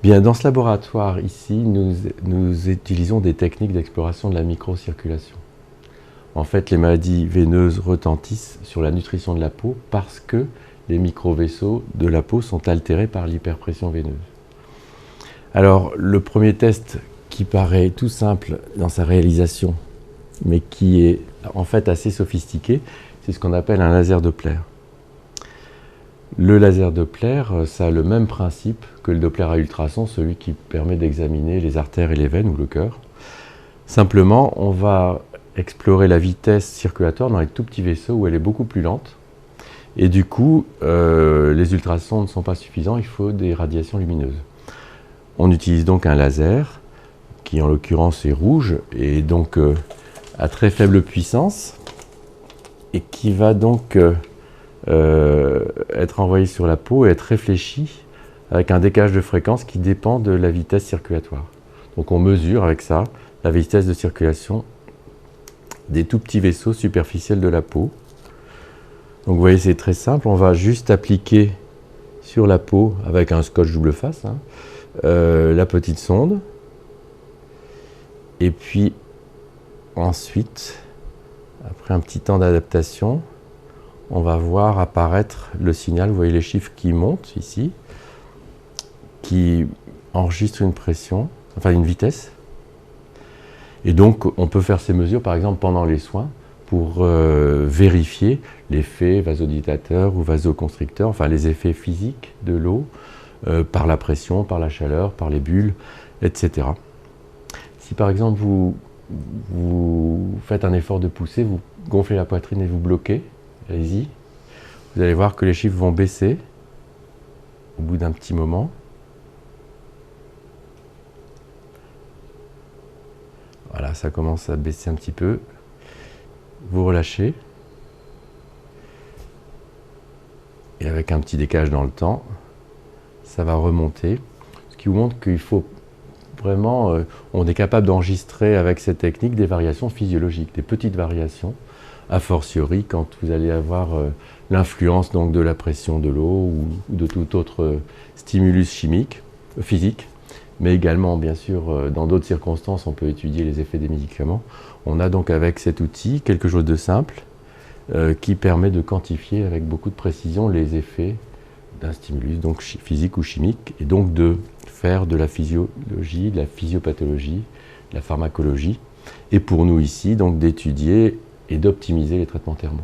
Bien, dans ce laboratoire ici, nous utilisons des techniques d'exploration de la microcirculation. En fait, les maladies veineuses retentissent sur la nutrition de la peau parce que les microvaisseaux de la peau sont altérés par l'hyperpression veineuse. Alors, le premier test qui paraît tout simple dans sa réalisation, mais qui est en fait assez sophistiqué, c'est ce qu'on appelle un laser Doppler. Le laser Doppler, ça a le même principe que le Doppler à ultrasons, celui qui permet d'examiner les artères et les veines ou le cœur. Simplement, on va explorer la vitesse circulatoire dans les tout petits vaisseaux où elle est beaucoup plus lente. Et du coup, les ultrasons ne sont pas suffisants, il faut des radiations lumineuses. On utilise donc un laser, qui en l'occurrence est rouge, et donc à très faible puissance, et qui va donc être envoyé sur la peau et être réfléchi avec un décalage de fréquence qui dépend de la vitesse circulatoire. Donc on mesure avec ça la vitesse de circulation des tout petits vaisseaux superficiels de la peau. Donc vous voyez, c'est très simple, on va juste appliquer sur la peau avec un scotch double face la petite sonde, et puis ensuite, après un petit temps d'adaptation, on va voir apparaître le signal. Vous voyez les chiffres qui montent ici, qui enregistrent une pression, enfin une vitesse. Et donc on peut faire ces mesures par exemple pendant les soins pour vérifier l'effet vasodilatateur ou vasoconstricteur, enfin les effets physiques de l'eau par la pression, par la chaleur, par les bulles, etc. Si par exemple vous faites un effort de poussée, vous gonflez la poitrine et vous bloquez, allez-y, vous allez voir que les chiffres vont baisser au bout d'un petit moment. Voilà, ça commence à baisser un petit peu. Vous relâchez. Et avec un petit décalage dans le temps, ça va remonter. Ce qui vous montre qu'il faut vraiment, on est capable d'enregistrer avec cette technique des variations physiologiques, des petites variations, a fortiori quand vous allez avoir l'influence donc de la pression de l'eau ou de tout autre stimulus chimique, physique, mais également bien sûr dans d'autres circonstances on peut étudier les effets des médicaments. On a donc avec cet outil quelque chose de simple qui permet de quantifier avec beaucoup de précision les effets d'un stimulus donc physique ou chimique, et donc de faire de la physiologie, de la physiopathologie, de la pharmacologie, et pour nous ici donc d'étudier et d'optimiser les traitements thermaux.